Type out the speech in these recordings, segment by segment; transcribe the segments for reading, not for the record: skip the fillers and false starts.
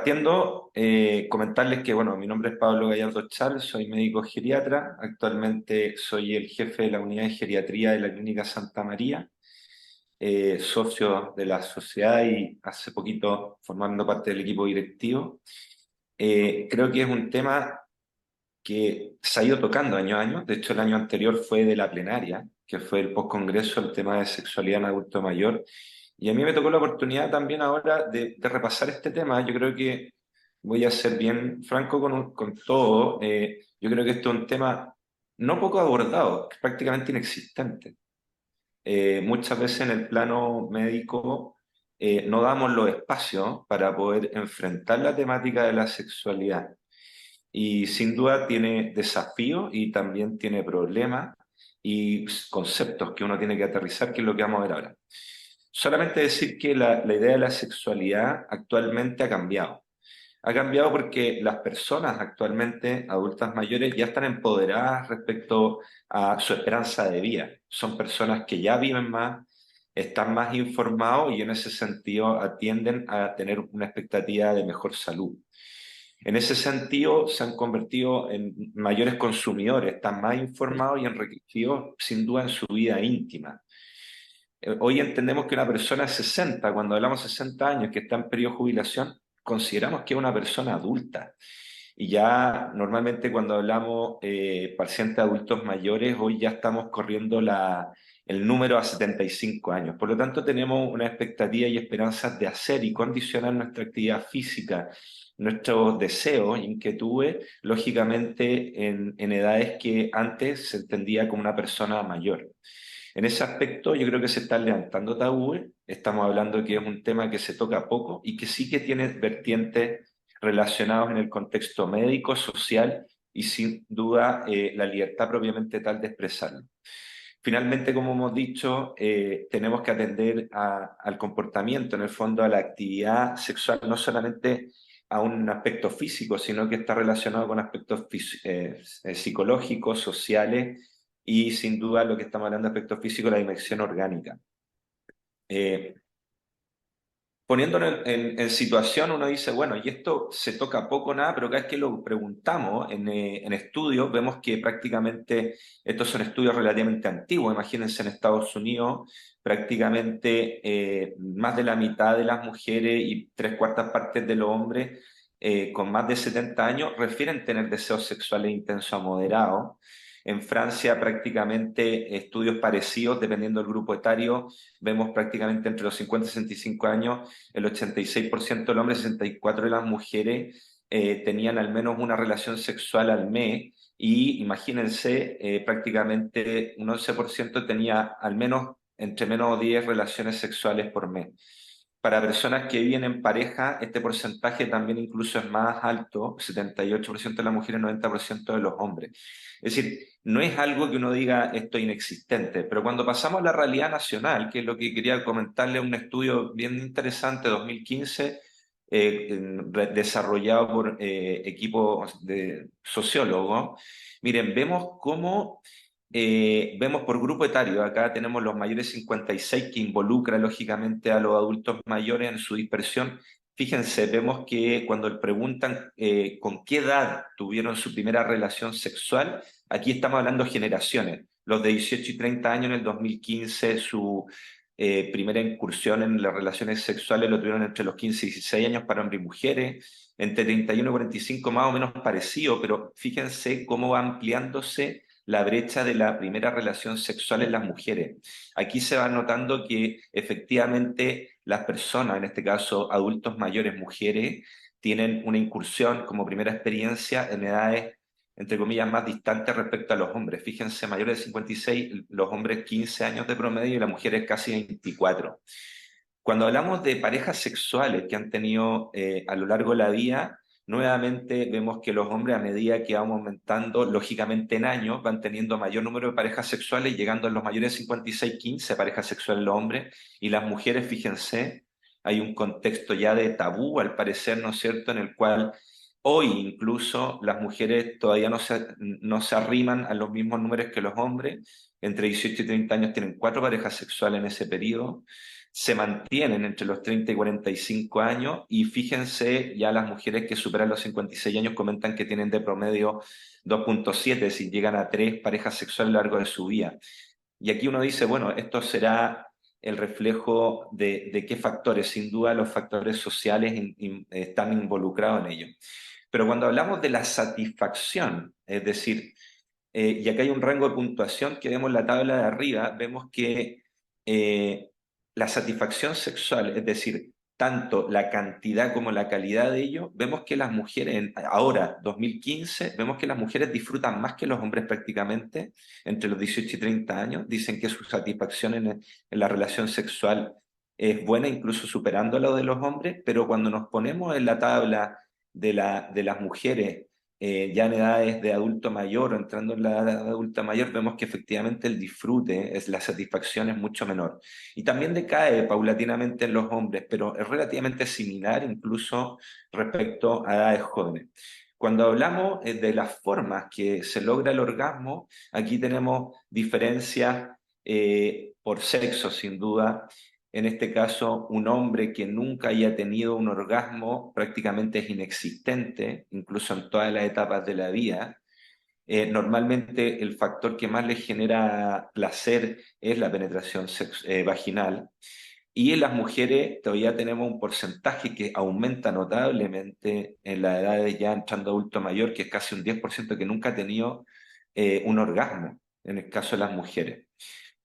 Partiendo, comentarles que, bueno, mi nombre es Pablo Gallardo Chal, soy médico geriatra, actualmente soy el jefe de la unidad de geriatría de la Clínica Santa María, socio de la sociedad y hace poquito formando parte del equipo directivo. Creo que es un tema que se ha ido tocando año a año. De hecho, el año anterior fue de la plenaria, que fue el postcongreso, el tema de sexualidad en adulto mayor. Y a mí me tocó la oportunidad también ahora de repasar este tema. Yo creo que voy a ser bien franco con todo. Yo creo que esto es un tema no poco abordado, prácticamente inexistente. Muchas veces en el plano médico no damos los espacios para poder enfrentar la temática de la sexualidad. Y sin duda tiene desafíos y también tiene problemas y conceptos que uno tiene que aterrizar, que es lo que vamos a ver ahora. Solamente decir que la idea de la sexualidad actualmente ha cambiado. Ha cambiado porque las personas actualmente, adultas mayores, ya están empoderadas respecto a su esperanza de vida. Son personas que ya viven más, están más informados y en ese sentido atienden a tener una expectativa de mejor salud. En ese sentido, se han convertido en mayores consumidores, están más informados y enriquecidos sin duda en su vida íntima. Hoy entendemos que una persona de 60, cuando hablamos de 60 años, que está en periodo de jubilación, consideramos que es una persona adulta. Y ya normalmente cuando hablamos pacientes adultos mayores, hoy ya estamos corriendo el número a 75 años. Por lo tanto, tenemos una expectativa y esperanzas de hacer y condicionar nuestra actividad física, nuestros deseos, inquietudes, lógicamente en edades que antes se entendía como una persona mayor. En ese aspecto yo creo que se están levantando tabúes, estamos hablando de que es un tema que se toca poco y que sí que tiene vertientes relacionados en el contexto médico, social y sin duda la libertad propiamente tal de expresarlo. Finalmente, como hemos dicho, tenemos que atender al comportamiento, en el fondo a la actividad sexual, no solamente a un aspecto físico, sino que está relacionado con aspectos psicológicos, sociales y sin duda lo que estamos hablando de aspectos físicos, la dimensión orgánica. Eh, Poniéndolo en situación, uno dice, bueno, y esto se toca poco o nada, pero cada vez que lo preguntamos en estudios, vemos que prácticamente estos son estudios relativamente antiguos. Imagínense en Estados Unidos, prácticamente más de la mitad de las mujeres y tres cuartas partes de los hombres con más de 70 años refieren tener deseos sexuales intensos a moderados. En Francia, prácticamente estudios parecidos, dependiendo del grupo etario, vemos prácticamente entre los 50 y 65 años el 86% de los hombres, 64% de las mujeres tenían al menos una relación sexual al mes y imagínense, prácticamente un 11% tenía al menos entre menos de 10 relaciones sexuales por mes. Para personas que viven en pareja, este porcentaje también incluso es más alto, 78% de las mujeres, 90% de los hombres. Es decir, no es algo que uno diga esto es inexistente, pero cuando pasamos a la realidad nacional, que es lo que quería comentarle, un estudio bien interesante, 2015, desarrollado por equipos de sociólogos, miren, vemos por grupo etario, acá tenemos los mayores 56 que involucra lógicamente a los adultos mayores en su dispersión. Fíjense, vemos que cuando le preguntan con qué edad tuvieron su primera relación sexual, aquí estamos hablando de generaciones. Los de 18 y 30 años en el 2015, su primera incursión en las relaciones sexuales lo tuvieron entre los 15 y 16 años para hombres y mujeres, entre 31 y 45 más o menos parecido, pero fíjense cómo va ampliándose la brecha de la primera relación sexual en las mujeres. Aquí se va notando que efectivamente las personas, en este caso adultos mayores, mujeres, tienen una incursión como primera experiencia en edades, entre comillas, más distantes respecto a los hombres. Fíjense, mayores de 56, los hombres 15 años de promedio y las mujeres casi 24. Cuando hablamos de parejas sexuales que han tenido a lo largo de la vida, nuevamente vemos que los hombres a medida que vamos aumentando, lógicamente en años, van teniendo mayor número de parejas sexuales, llegando a los mayores de 56, 15 parejas sexuales los hombres, y las mujeres, fíjense, hay un contexto ya de tabú, al parecer, ¿no es cierto?, en el cual hoy incluso las mujeres todavía no se arriman a los mismos números que los hombres, entre 18 y 30 años tienen 4 parejas sexuales en ese periodo. se mantienen entre los 30 y 45 años y fíjense, ya las mujeres que superan los 56 años comentan que tienen de promedio 2,7, si llegan a 3 parejas sexuales a lo largo de su vida. Y aquí uno dice, bueno, esto será el reflejo de qué factores. Sin duda los factores sociales están involucrados en ello. Pero cuando hablamos de la satisfacción, es decir, y acá hay un rango de puntuación que vemos en la tabla de arriba, vemos que eh, la satisfacción sexual, es decir, tanto la cantidad como la calidad de ello, vemos que las mujeres, ahora, 2015, vemos que las mujeres disfrutan más que los hombres prácticamente, entre los 18 y 30 años, dicen que su satisfacción en la relación sexual es buena, incluso superando lo de los hombres, pero cuando nos ponemos en la tabla de las mujeres, ya en edades de adulto mayor o entrando en la edad de adulta mayor, vemos que efectivamente el disfrute, la satisfacción es mucho menor. Y también decae paulatinamente en los hombres, pero es relativamente similar incluso respecto a edades jóvenes. Cuando hablamos de las formas que se logra el orgasmo, aquí tenemos diferencias por sexo, sin duda. En este caso, un hombre que nunca haya tenido un orgasmo prácticamente es inexistente, incluso en todas las etapas de la vida. Normalmente el factor que más le genera placer es la penetración vaginal. Y en las mujeres todavía tenemos un porcentaje que aumenta notablemente en la edad de ya entrando adulto mayor, que es casi un 10% que nunca ha tenido un orgasmo, en el caso de las mujeres.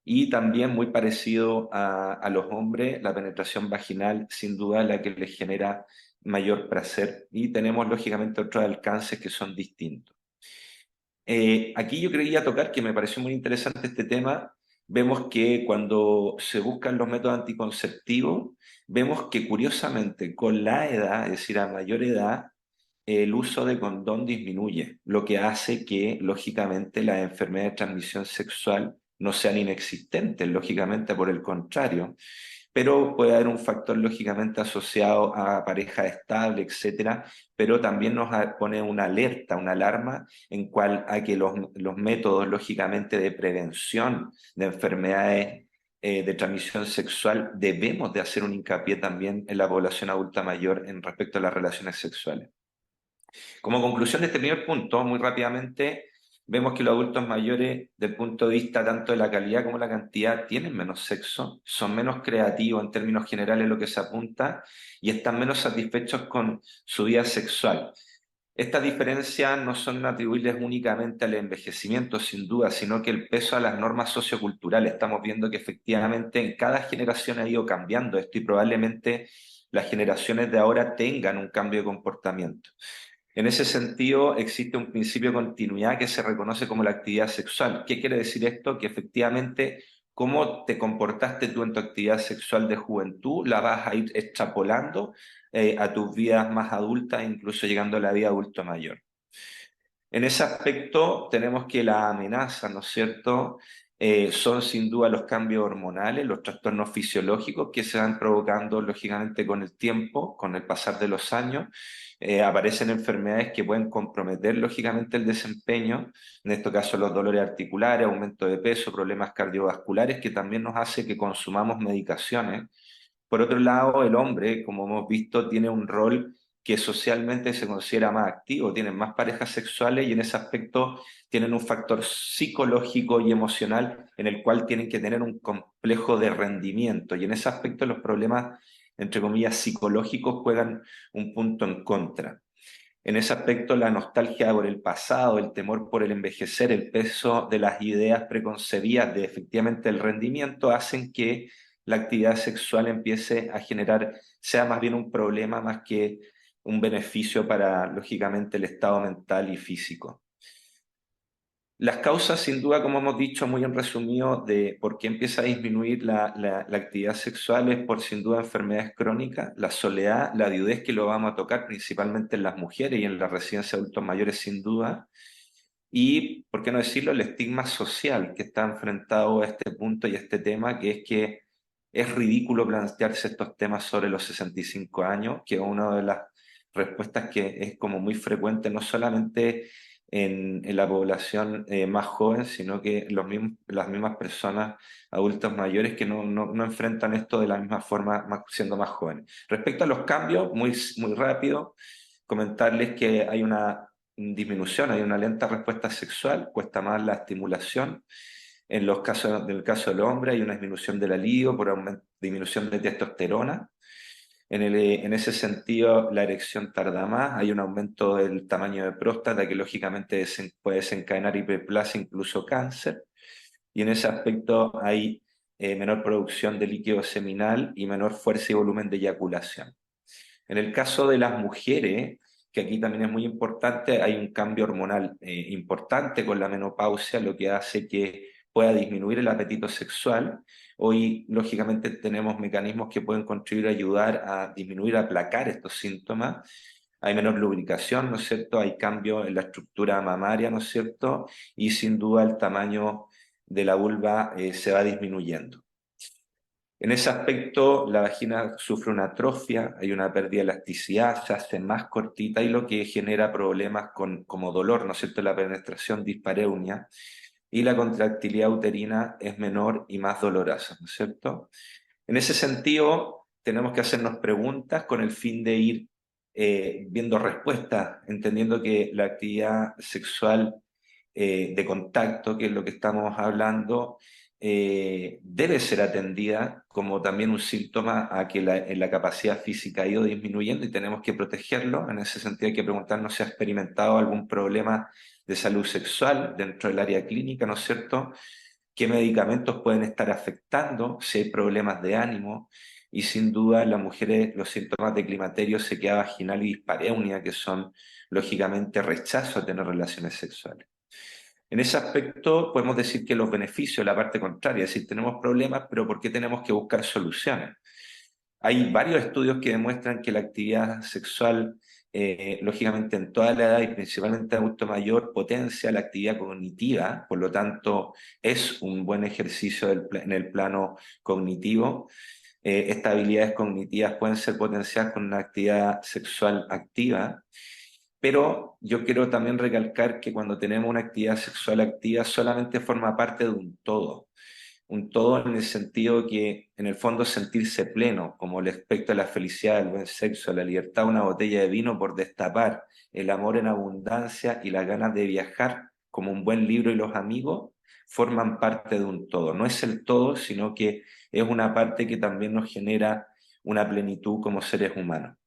Y también muy parecido a los hombres, la penetración vaginal sin duda es la que les genera mayor placer. Y tenemos lógicamente otros alcances que son distintos. Aquí yo quería tocar, que me pareció muy interesante este tema, vemos que cuando se buscan los métodos anticonceptivos, vemos que curiosamente con la edad, es decir, a mayor edad, el uso de condón disminuye, lo que hace que, lógicamente, las enfermedades de transmisión sexual no sean inexistentes, lógicamente, por el contrario, pero puede haber un factor, lógicamente, asociado a pareja estable, etcétera, pero también nos pone una alerta, una alarma en cual a que los métodos, lógicamente, de prevención de enfermedades de transmisión sexual, debemos de hacer un hincapié también en la población adulta mayor en respecto a las relaciones sexuales. Como conclusión de este primer punto, muy rápidamente, vemos que los adultos mayores, del punto de vista tanto de la calidad como la cantidad, tienen menos sexo, son menos creativos en términos generales lo que se apunta y están menos satisfechos con su vida sexual. Estas diferencias no son atribuibles únicamente al envejecimiento, sin duda, sino que el peso a las normas socioculturales. Estamos viendo que efectivamente en cada generación ha ido cambiando esto y probablemente las generaciones de ahora tengan un cambio de comportamiento. En ese sentido, existe un principio de continuidad que se reconoce como la actividad sexual. ¿Qué quiere decir esto? Que efectivamente, cómo te comportaste tú en tu actividad sexual de juventud, la vas a ir extrapolando a tus vidas más adultas, incluso llegando a la vida adulto mayor. En ese aspecto tenemos que la amenaza, ¿no es cierto? Son sin duda los cambios hormonales, los trastornos fisiológicos que se van provocando lógicamente con el tiempo, con el pasar de los años. Aparecen enfermedades que pueden comprometer lógicamente el desempeño, en este caso los dolores articulares, aumento de peso, problemas cardiovasculares, que también nos hace que consumamos medicaciones. Por otro lado, el hombre, como hemos visto, tiene un rol que socialmente se considera más activo, tienen más parejas sexuales y en ese aspecto tienen un factor psicológico y emocional en el cual tienen que tener un complejo de rendimiento y en ese aspecto los problemas, entre comillas, psicológicos juegan un punto en contra. En ese aspecto, la nostalgia por el pasado, el temor por el envejecer, el peso de las ideas preconcebidas de efectivamente el rendimiento hacen que la actividad sexual empiece a generar, sea más bien un problema más que un beneficio para, lógicamente, el estado mental y físico. Las causas, sin duda, como hemos dicho muy en resumido, de por qué empieza a disminuir la actividad sexual es por, sin duda, enfermedades crónicas, la soledad, la viudez, que lo vamos a tocar principalmente en las mujeres y en la residencia de adultos mayores, sin duda, y, por qué no decirlo, el estigma social que está enfrentado a este punto y a este tema, que es que es ridículo plantearse estos temas sobre los 65 años, que es una de las respuestas que es como muy frecuente, no solamente en la población más joven, sino que las mismas personas adultos mayores que no enfrentan esto de la misma forma siendo más jóvenes. Respecto a los cambios, muy rápido, comentarles que hay una disminución, hay una lenta respuesta sexual, cuesta más la estimulación. En el caso del hombre hay una disminución del libido por disminución de testosterona. En ese sentido, la erección tarda más, hay un aumento del tamaño de próstata que lógicamente puede desencadenar hiperplasia, incluso cáncer, y en ese aspecto hay menor producción de líquido seminal y menor fuerza y volumen de eyaculación. En el caso de las mujeres, que aquí también es muy importante, hay un cambio hormonal importante con la menopausia, lo que hace que pueda disminuir el apetito sexual. Hoy, lógicamente, tenemos mecanismos que pueden contribuir a ayudar a disminuir, a aplacar estos síntomas. Hay menor lubricación, ¿no es cierto? Hay cambio en la estructura mamaria, ¿no es cierto? Y sin duda el tamaño de la vulva se va disminuyendo. En ese aspecto, la vagina sufre una atrofia, hay una pérdida de elasticidad, se hace más cortita y lo que genera problemas como dolor, ¿no es cierto?, la penetración, dispareunia, y la contractilidad uterina es menor y más dolorosa, ¿no es cierto? En ese sentido, tenemos que hacernos preguntas con el fin de ir viendo respuestas, entendiendo que la actividad sexual de contacto, que es lo que estamos hablando, debe ser atendida como también un síntoma a que la capacidad física ha ido disminuyendo y tenemos que protegerlo. En ese sentido hay que preguntarnos si ha experimentado algún problema de salud sexual dentro del área clínica, ¿no es cierto? ¿Qué medicamentos pueden estar afectando? Si hay problemas de ánimo. Y sin duda en las mujeres los síntomas de climaterio, sequedad vaginal y dispareunia, que son lógicamente rechazo a tener relaciones sexuales. En ese aspecto podemos decir que los beneficios, la parte contraria, es decir, tenemos problemas, pero ¿por qué tenemos que buscar soluciones? Hay varios estudios que demuestran que la actividad sexual, lógicamente en toda la edad y principalmente en adulto mayor, potencia la actividad cognitiva, por lo tanto es un buen ejercicio en el plano cognitivo. Estas habilidades cognitivas pueden ser potenciadas con una actividad sexual activa, pero yo quiero también recalcar que cuando tenemos una actividad sexual activa solamente forma parte de un todo en el sentido que en el fondo sentirse pleno, como el aspecto de la felicidad, el buen sexo, la libertad, una botella de vino por destapar, el amor en abundancia y las ganas de viajar, como un buen libro y los amigos, forman parte de un todo. No es el todo, sino que es una parte que también nos genera una plenitud como seres humanos.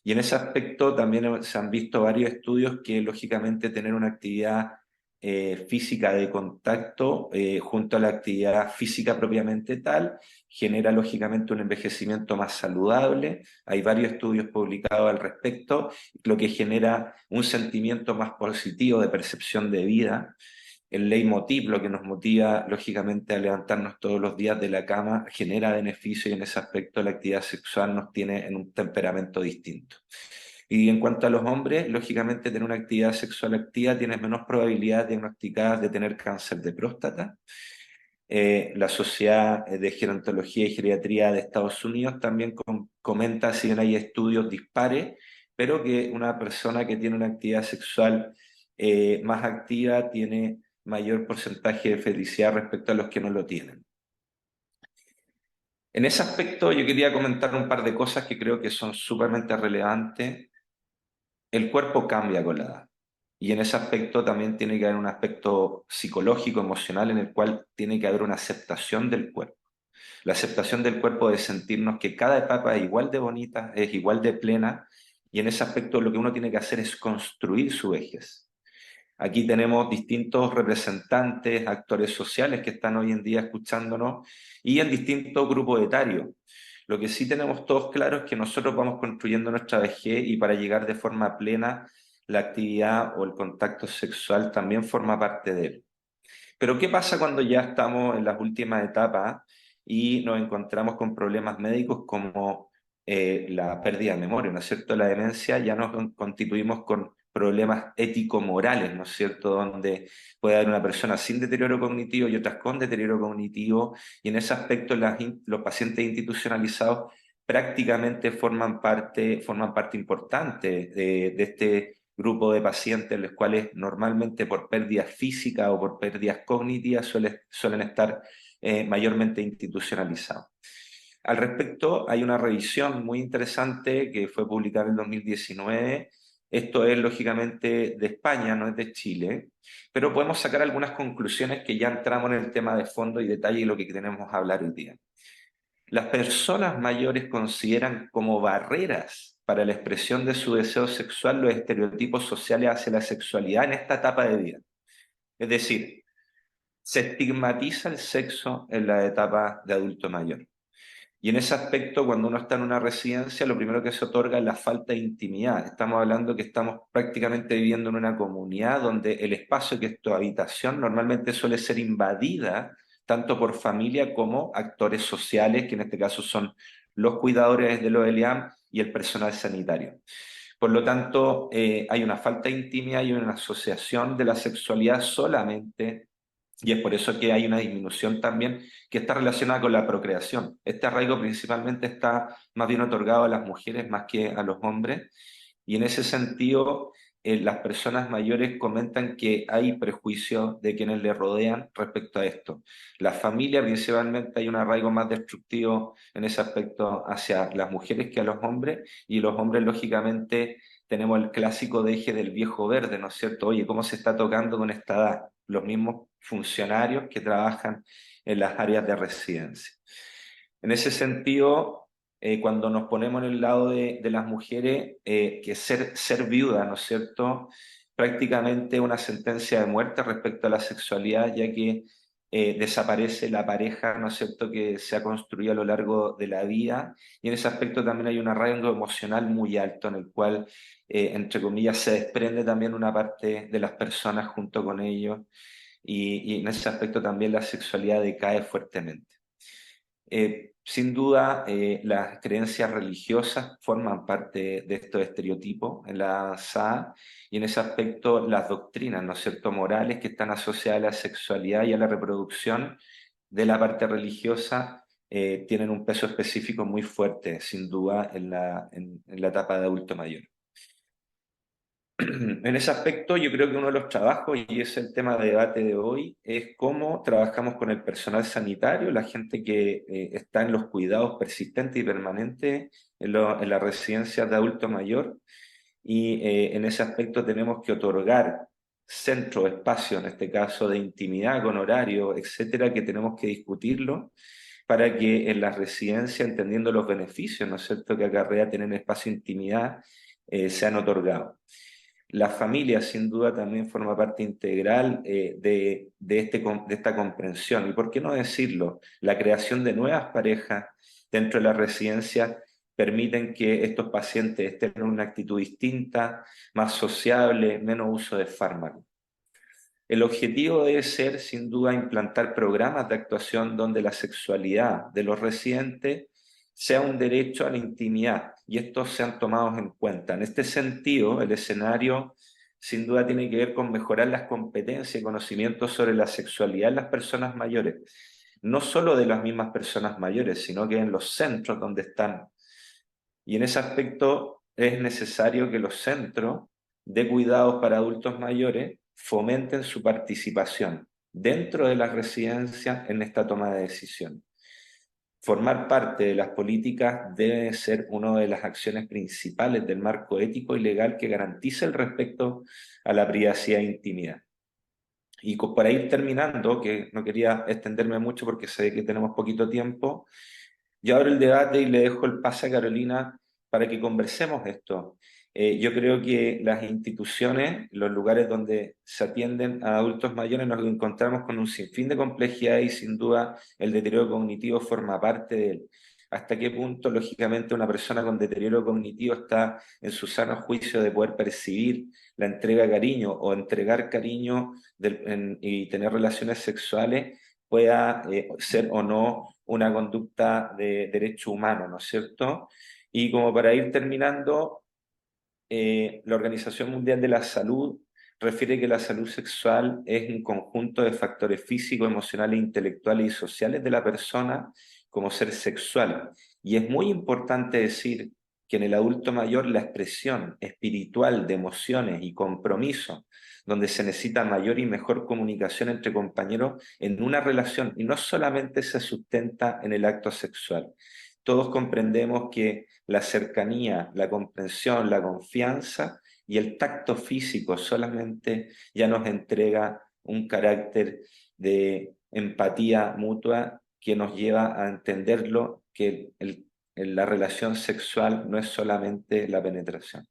Y en ese aspecto también se han visto varios estudios que lógicamente tener una actividad física de contacto junto a la actividad física propiamente tal genera lógicamente un envejecimiento más saludable. Hay varios estudios publicados al respecto, lo que genera un sentimiento más positivo de percepción de vida. El leitmotiv, lo que nos motiva lógicamente a levantarnos todos los días de la cama, genera beneficio y en ese aspecto la actividad sexual nos tiene en un temperamento distinto. Y en cuanto a los hombres, lógicamente tener una actividad sexual activa tienes menos probabilidades diagnosticadas de tener cáncer de próstata. La Sociedad de Gerontología y Geriatría de Estados Unidos también comenta, si bien hay estudios dispares, pero que una persona que tiene una actividad sexual más activa tiene mayor porcentaje de felicidad respecto a los que no lo tienen. En ese aspecto yo quería comentar un par de cosas que creo que son sumamente relevantes. El cuerpo cambia con la edad. Y en ese aspecto también tiene que haber un aspecto psicológico, emocional, en el cual tiene que haber una aceptación del cuerpo. La aceptación del cuerpo de sentirnos que cada etapa es igual de bonita, es igual de plena, y en ese aspecto lo que uno tiene que hacer es construir su vejez. Aquí tenemos distintos representantes, actores sociales que están hoy en día escuchándonos y en distintos grupos etarios. Lo que sí tenemos todos claro es que nosotros vamos construyendo nuestra vejez y para llegar de forma plena, la actividad o el contacto sexual también forma parte de él. Pero ¿qué pasa cuando ya estamos en las últimas etapas y nos encontramos con problemas médicos como la pérdida de memoria, ¿no es cierto? La demencia, ya nos constituimos con problemas ético-morales, ¿no es cierto? Donde puede haber una persona sin deterioro cognitivo y otras con deterioro cognitivo, y en ese aspecto los pacientes institucionalizados prácticamente forman parte importante de este grupo de pacientes, los cuales normalmente por pérdidas físicas o por pérdidas cognitivas suelen estar mayormente institucionalizados. Al respecto, hay una revisión muy interesante que fue publicada en el 2019. Esto es lógicamente de España, no es de Chile, pero podemos sacar algunas conclusiones que ya entramos en el tema de fondo y detalle y lo que tenemos a hablar hoy día. Las personas mayores consideran como barreras para la expresión de su deseo sexual los estereotipos sociales hacia la sexualidad en esta etapa de vida. Es decir, se estigmatiza el sexo en la etapa de adulto mayor. Y en ese aspecto, cuando uno está en una residencia, lo primero que se otorga es la falta de intimidad. Estamos hablando que estamos prácticamente viviendo en una comunidad donde el espacio que es tu habitación normalmente suele ser invadida tanto por familia como actores sociales, que en este caso son los cuidadores de los ELIAM y el personal sanitario. Por lo tanto, hay una falta de intimidad y una asociación de la sexualidad solamente, y es por eso que hay una disminución también que está relacionada con la procreación. Este arraigo principalmente está más bien otorgado a las mujeres más que a los hombres, y en ese sentido las personas mayores comentan que hay prejuicios de quienes les rodean respecto a esto. La familia principalmente hay un arraigo más destructivo en ese aspecto hacia las mujeres que a los hombres, y los hombres lógicamente tenemos el clásico deje del viejo verde, ¿no es cierto? Oye, ¿cómo se está tocando con esta edad? Los mismos funcionarios que trabajan en las áreas de residencia. En ese sentido, cuando nos ponemos en el lado de las mujeres, que ser viuda, ¿no es cierto? Prácticamente una sentencia de muerte respecto a la sexualidad, ya que desaparece la pareja, ¿no es cierto?, que se ha construido a lo largo de la vida, y en ese aspecto también hay un arraigo emocional muy alto en el cual, entre comillas, se desprende también una parte de las personas junto con ellos, y en ese aspecto también la sexualidad decae fuertemente. Sin duda, las creencias religiosas forman parte de estos estereotipos en la SAA, y en ese aspecto las doctrinas, ¿no es cierto?, morales que están asociadas a la sexualidad y a la reproducción de la parte religiosa tienen un peso específico muy fuerte, sin duda, en la etapa de adulto mayor. En ese aspecto, yo creo que uno de los trabajos, y es el tema de debate de hoy, es cómo trabajamos con el personal sanitario, la gente que está en los cuidados persistentes y permanentes en las residencias de adulto mayor, y en ese aspecto tenemos que otorgar centro, espacio, en este caso de intimidad con horario, etcétera, que tenemos que discutirlo para que en las residencias, entendiendo los beneficios, ¿no es cierto?, que acarrea tener espacio de intimidad, sean otorgados. La familia, sin duda, también forma parte integral de esta comprensión. ¿Y por qué no decirlo? La creación de nuevas parejas dentro de la residencia permiten que estos pacientes estén en una actitud distinta, más sociable, menos uso de fármacos. El objetivo debe ser, sin duda, implantar programas de actuación donde la sexualidad de los residentes sea un derecho a la intimidad y estos sean tomados en cuenta. En este sentido, el escenario sin duda tiene que ver con mejorar las competencias y conocimientos sobre la sexualidad en las personas mayores, no solo de las mismas personas mayores, sino que en los centros donde están. Y en ese aspecto es necesario que los centros de cuidados para adultos mayores fomenten su participación dentro de las residencias en esta toma de decisión. Formar parte de las políticas debe ser una de las acciones principales del marco ético y legal que garantice el respeto a la privacidad e intimidad. Y para ir terminando, que no quería extenderme mucho porque sé que tenemos poquito tiempo, yo abro el debate y le dejo el pase a Carolina para que conversemos esto. Yo creo que las instituciones, los lugares donde se atienden a adultos mayores, nos encontramos con un sinfín de complejidad y sin duda el deterioro cognitivo forma parte de él. ¿Hasta qué punto, lógicamente, una persona con deterioro cognitivo está en su sano juicio de poder percibir la entrega de cariño o entregar cariño y tener relaciones sexuales pueda ser o no una conducta de derecho humano, ¿no es cierto? Y como para ir terminando, la Organización Mundial de la Salud refiere que la salud sexual es un conjunto de factores físicos, emocionales, intelectuales y sociales de la persona como ser sexual. Y es muy importante decir que en el adulto mayor la expresión espiritual de emociones y compromiso, donde se necesita mayor y mejor comunicación entre compañeros en una relación, y no solamente se sustenta en el acto sexual. Todos comprendemos que la cercanía, la comprensión, la confianza y el tacto físico solamente ya nos entrega un carácter de empatía mutua que nos lleva a entenderlo, que la relación sexual no es solamente la penetración.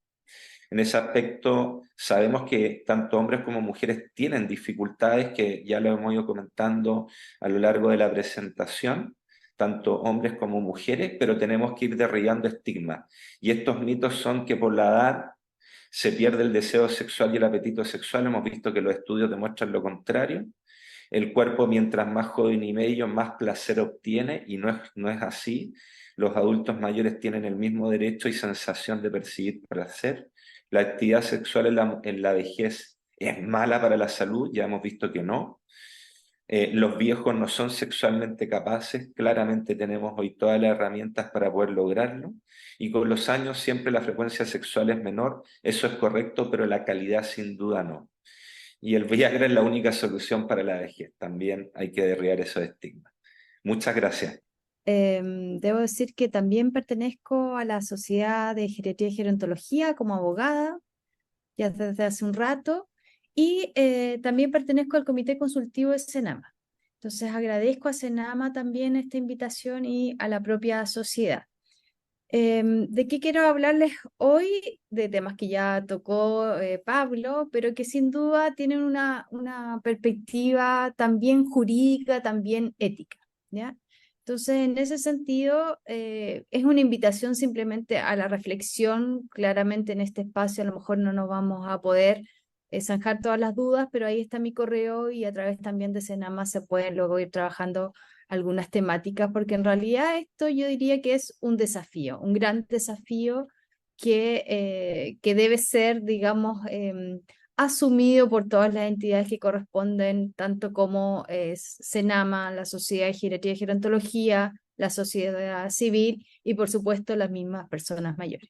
En ese aspecto, sabemos que tanto hombres como mujeres tienen dificultades, que ya lo hemos ido comentando a lo largo de la presentación, tanto hombres como mujeres, pero tenemos que ir derribando estigmas. Y estos mitos son que por la edad se pierde el deseo sexual y el apetito sexual. Hemos visto que los estudios demuestran lo contrario. El cuerpo, mientras más joven y medio, más placer obtiene, y no es así. Los adultos mayores tienen el mismo derecho y sensación de percibir placer. La actividad sexual en la vejez es mala para la salud, ya hemos visto que no. Los viejos no son sexualmente capaces, claramente tenemos hoy todas las herramientas para poder lograrlo, y con los años siempre la frecuencia sexual es menor, eso es correcto, pero la calidad sin duda no. Y el Viagra es la única solución para la vejez. También hay que derribar esos estigmas. Muchas gracias. Debo decir que también pertenezco a la Sociedad de Geriatría y Gerontología como abogada, ya desde hace un rato, y también pertenezco al Comité Consultivo de Senama. Entonces agradezco a Senama también esta invitación y a la propia sociedad. ¿De qué quiero hablarles hoy? De temas que ya tocó Pablo, pero que sin duda tienen una perspectiva también jurídica, también ética, ¿ya? Entonces, en ese sentido, es una invitación simplemente a la reflexión. Claramente en este espacio a lo mejor no nos vamos a poder zanjar todas las dudas, pero ahí está mi correo y a través también de Senama se pueden luego ir trabajando algunas temáticas, porque en realidad esto yo diría que es un desafío, un gran desafío que debe ser, digamos, asumido por todas las entidades que corresponden, tanto como es Senama, la Sociedad de Geriatría y Gerontología, la sociedad civil y por supuesto las mismas personas mayores.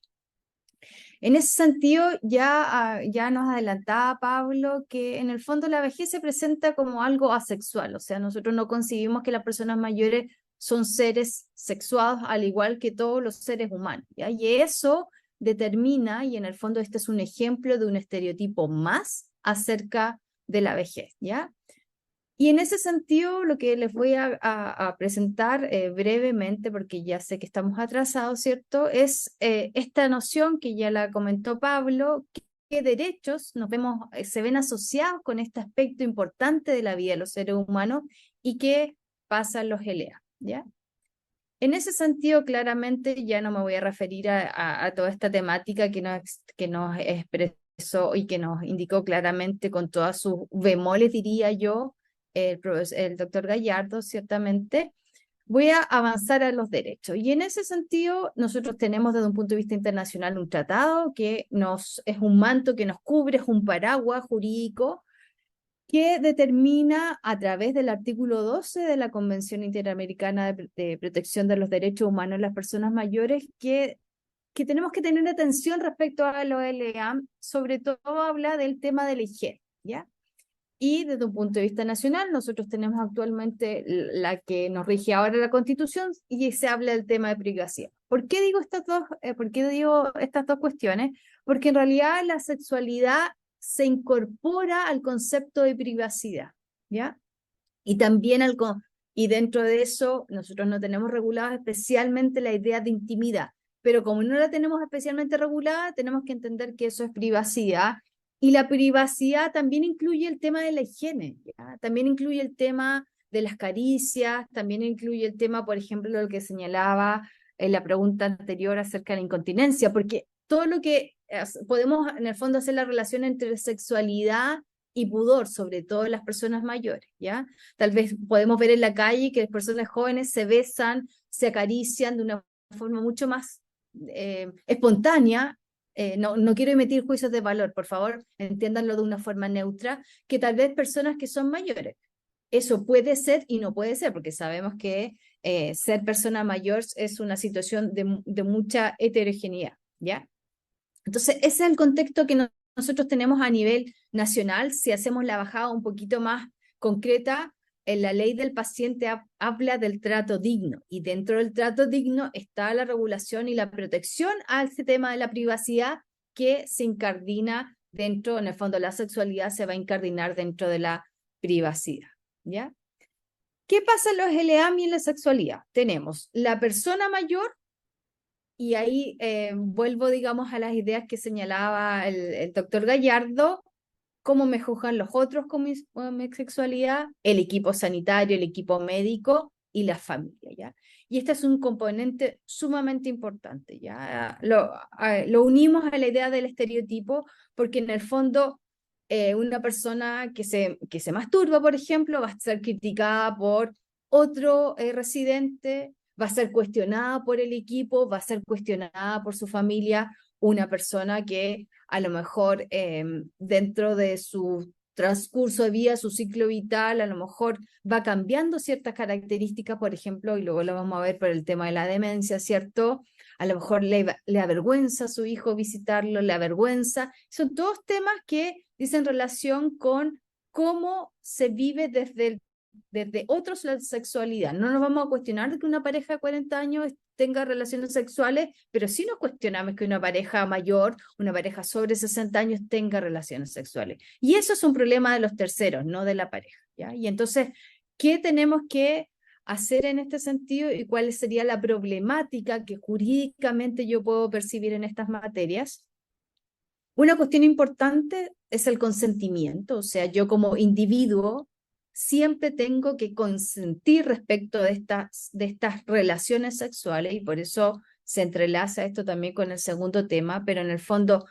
En ese sentido, ya nos adelantaba Pablo que en el fondo la vejez se presenta como algo asexual, o sea, nosotros no concibimos que las personas mayores son seres sexuados al igual que todos los seres humanos, ¿ya? Y eso determina, y en el fondo este es un ejemplo de un estereotipo más acerca de la vejez, ¿ya? Y en ese sentido, lo que les voy a presentar brevemente, porque ya sé que estamos atrasados, ¿cierto? Es esta noción que ya la comentó Pablo, que derechos se ven asociados con este aspecto importante de la vida de los seres humanos y que pasan los LEA, ¿ya? En ese sentido, claramente ya no me voy a referir a toda esta temática que nos expresó y que nos indicó claramente con todas sus bemoles, diría yo, el doctor Gallardo, ciertamente. Voy a avanzar a los derechos. Y en ese sentido, nosotros tenemos desde un punto de vista internacional un tratado que es un manto que nos cubre, es un paraguas jurídico que determina a través del artículo 12 de la Convención Interamericana de Protección de los Derechos Humanos de las Personas Mayores que tenemos que tener atención respecto a los LEAM, sobre todo habla del tema de la higiene, ¿ya? Y desde un punto de vista nacional, nosotros tenemos actualmente la que nos rige ahora la Constitución y se habla del tema de privacidad. ¿Por qué digo estas dos cuestiones? Porque en realidad la sexualidad se incorpora al concepto de privacidad, ¿ya? Y también y dentro de eso nosotros no tenemos regulada especialmente la idea de intimidad, pero como no la tenemos especialmente regulada, tenemos que entender que eso es privacidad, y la privacidad también incluye el tema de la higiene, ¿ya? También incluye el tema de las caricias, también incluye el tema, por ejemplo, lo que señalaba en la pregunta anterior acerca de la incontinencia, porque todo lo que podemos en el fondo hacer la relación entre sexualidad y pudor, sobre todo en las personas mayores, ¿ya? Tal vez podemos ver en la calle que las personas jóvenes se besan, se acarician de una forma mucho más espontánea. No quiero emitir juicios de valor, por favor, entiéndanlo de una forma neutra, que tal vez personas que son mayores. Eso puede ser y no puede ser, porque sabemos que ser persona mayor es una situación de mucha heterogeneidad. ¿ya? Entonces, ese es el contexto que nosotros tenemos a nivel nacional. Si hacemos la bajada un poquito más concreta, en la ley del paciente habla del trato digno, y dentro del trato digno está la regulación y la protección a este tema de la privacidad, que se incardina dentro, en el fondo la sexualidad se va a incardinar dentro de la privacidad, ¿ya? ¿Qué pasa en los LEAM y en la sexualidad? Tenemos la persona mayor, y ahí vuelvo, digamos, a las ideas que señalaba el doctor Gallardo: cómo me juzgan los otros con mi sexualidad, el equipo sanitario, el equipo médico y la familia, ¿ya? Y este es un componente sumamente importante, ¿ya? Lo unimos a la idea del estereotipo, porque en el fondo una persona que se masturba, por ejemplo, va a ser criticada por otro residente, va a ser cuestionada por el equipo, va a ser cuestionada por su familia. Una persona que a lo mejor dentro de su transcurso de vida, su ciclo vital, a lo mejor va cambiando ciertas características, por ejemplo, y luego lo vamos a ver por el tema de la demencia, ¿cierto? A lo mejor le avergüenza a su hijo visitarlo, le avergüenza. Son todos temas que dicen relación con cómo se vive desde otros la sexualidad. No nos vamos a cuestionar de que una pareja de 40 años tenga relaciones sexuales, pero sí nos cuestionamos que una pareja mayor, una pareja sobre 60 años tenga relaciones sexuales. Y eso es un problema de los terceros, no de la pareja, ¿ya? Y entonces, ¿qué tenemos que hacer en este sentido y cuál sería la problemática que jurídicamente yo puedo percibir en estas materias? Una cuestión importante es el consentimiento, o sea, yo como individuo siempre tengo que consentir respecto de estas relaciones sexuales, y por eso se entrelaza esto también con el segundo tema, pero en el fondo,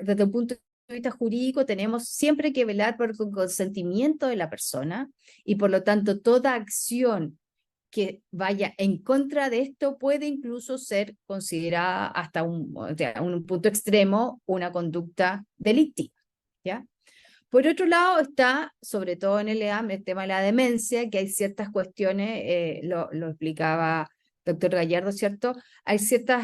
desde un punto de vista jurídico, tenemos siempre que velar por el consentimiento de la persona, y por lo tanto toda acción que vaya en contra de esto puede incluso ser considerada hasta un punto extremo una conducta delictiva, ¿ya? Por otro lado está, sobre todo en el EAM, el tema de la demencia, que hay ciertas cuestiones, lo explicaba doctor Gallardo, ¿cierto? Hay ciertos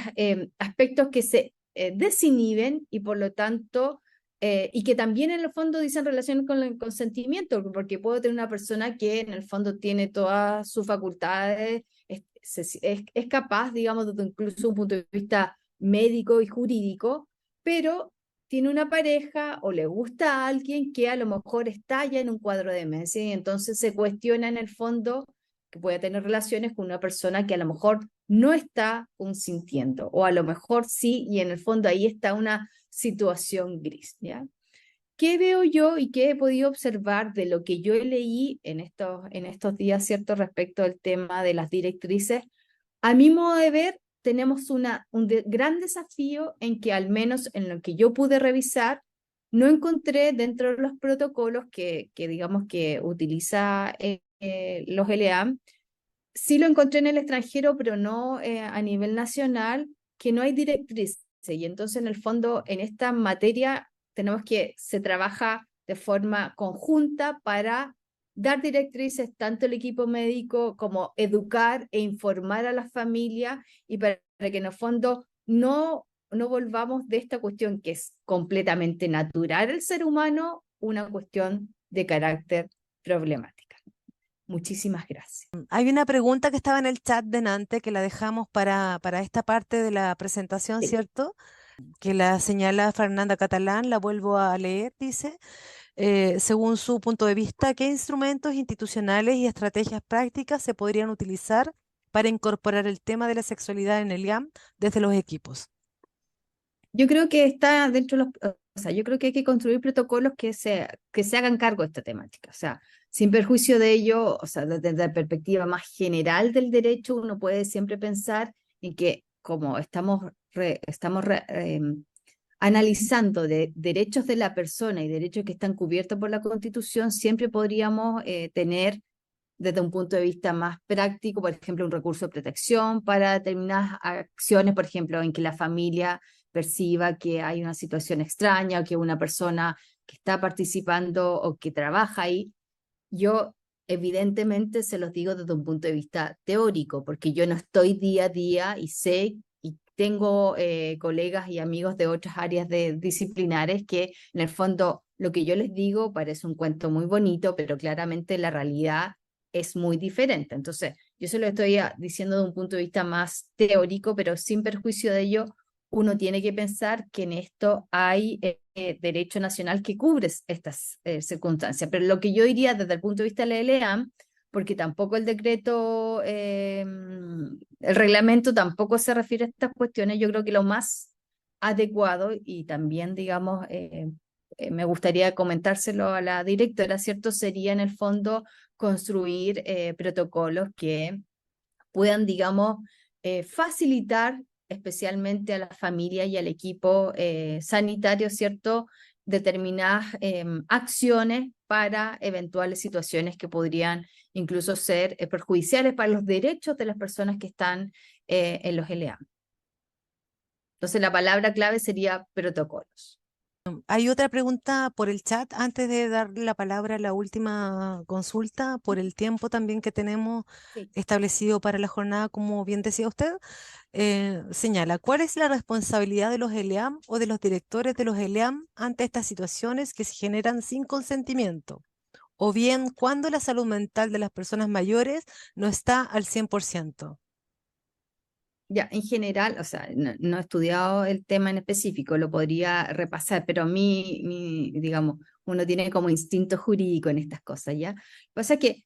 aspectos que se desinhiben, y por lo tanto, y que también en el fondo dicen relación con el consentimiento, porque puedo tener una persona que en el fondo tiene todas sus facultades, es capaz, digamos, desde incluso un punto de vista médico y jurídico, pero tiene una pareja o le gusta a alguien que a lo mejor está ya en un cuadro de demencia, y entonces se cuestiona en el fondo que puede tener relaciones con una persona que a lo mejor no está consintiendo, o a lo mejor sí, y en el fondo ahí está una situación gris, ¿ya? ¿Qué veo yo y qué he podido observar de lo que yo leí en estos días, ¿cierto?, respecto al tema de las directrices? A mi modo de ver, tenemos gran desafío en que, al menos en lo que yo pude revisar, no encontré dentro de los protocolos que digamos que utiliza los LEAM. Sí lo encontré en el extranjero, pero no a nivel nacional, que no hay directrices. Y entonces, en el fondo, en esta materia tenemos que se trabaja de forma conjunta para dar directrices, tanto el equipo médico como educar e informar a las familias, y para que en el fondo no volvamos de esta cuestión que es completamente natural el ser humano, una cuestión de carácter problemática. Muchísimas gracias. Hay una pregunta que estaba en el chat de Nante que la dejamos para esta parte de la presentación, Sí. ¿cierto? Que la señala Fernanda Catalán, la vuelvo a leer, dice, según su punto de vista, ¿qué instrumentos institucionales y estrategias prácticas se podrían utilizar para incorporar el tema de la sexualidad en el IAM desde los equipos? Yo creo que está dentro de o sea, yo creo que hay que construir protocolos que se hagan cargo de esta temática. O sea, sin perjuicio de ello, o sea, desde la perspectiva más general del derecho, uno puede siempre pensar en que, como analizando de derechos de la persona y derechos que están cubiertos por la Constitución, siempre podríamos tener, desde un punto de vista más práctico, por ejemplo, un recurso de protección para determinadas acciones, por ejemplo, en que la familia perciba que hay una situación extraña, o que una persona que está participando o que trabaja ahí. Yo evidentemente se los digo desde un punto de vista teórico, porque yo no estoy día a día y sé tengo colegas y amigos de otras áreas disciplinares que en el fondo lo que yo les digo parece un cuento muy bonito, pero claramente la realidad es muy diferente. Entonces, yo se lo estoy diciendo de un punto de vista más teórico, pero sin perjuicio de ello, uno tiene que pensar que en esto hay derecho nacional que cubre estas circunstancias. Pero lo que yo diría desde el punto de vista de la LEAM, porque tampoco el decreto, el reglamento tampoco se refiere a estas cuestiones, yo creo que lo más adecuado y también, digamos, me gustaría comentárselo a la directora, ¿cierto? Sería en el fondo construir protocolos que puedan, digamos, facilitar especialmente a la familia y al equipo sanitario, ¿cierto? Determinadas acciones para eventuales situaciones que podrían incluso ser perjudiciales para los derechos de las personas que están en los LEA. Entonces la palabra clave sería protocolos. Hay otra pregunta por el chat antes de dar la palabra a la última consulta, por el tiempo también que tenemos Sí. establecido para la jornada, como bien decía usted. Señala, ¿cuál es la responsabilidad de los ELEAM o de los directores de los ELEAM ante estas situaciones que se generan sin consentimiento? O bien, cuando la salud mental de las personas mayores no está al 100%. Ya, en general, o sea, no he estudiado el tema en específico, lo podría repasar, pero a mí, digamos, uno tiene como instinto jurídico en estas cosas, ¿ya? Lo que pasa es que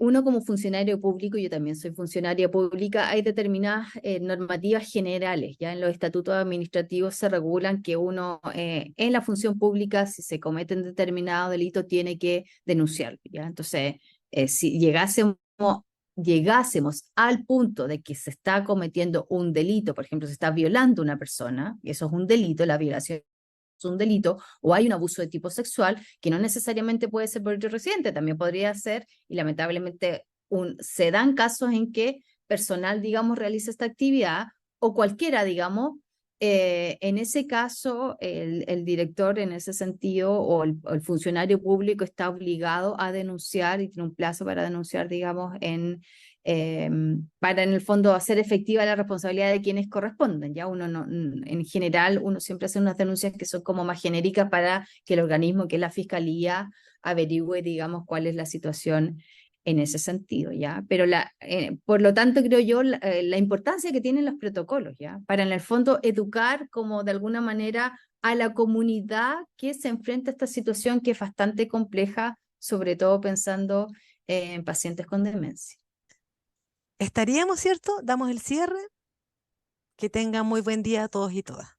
uno como funcionario público, yo también soy funcionaria pública, hay determinadas normativas generales, ¿ya? En los estatutos administrativos se regulan que uno en la función pública, si se cometen determinados delitos, tiene que denunciarlo, ¿ya? Entonces, si llegásemos al punto de que se está cometiendo un delito, por ejemplo, se está violando a una persona, y eso es un delito, la violación es un delito, o hay un abuso de tipo sexual, que no necesariamente puede ser por otro residente, también podría ser, y lamentablemente se dan casos en que personal, digamos, realiza esta actividad, o cualquiera, digamos, en ese caso, el director en ese sentido o el funcionario público está obligado a denunciar y tiene un plazo para denunciar, digamos, para en el fondo hacer efectiva la responsabilidad de quienes corresponden. Ya uno no, en general, uno siempre hace unas denuncias que son como más genéricas para que el organismo, que es la fiscalía, averigüe, digamos, cuál es la situación en ese sentido, ¿ya? Pero por lo tanto, creo yo, la importancia que tienen los protocolos, ¿ya? Para en el fondo educar como de alguna manera a la comunidad que se enfrenta a esta situación que es bastante compleja, sobre todo pensando en pacientes con demencia. ¿Estaríamos, cierto? Damos el cierre. Que tengan muy buen día a todos y todas.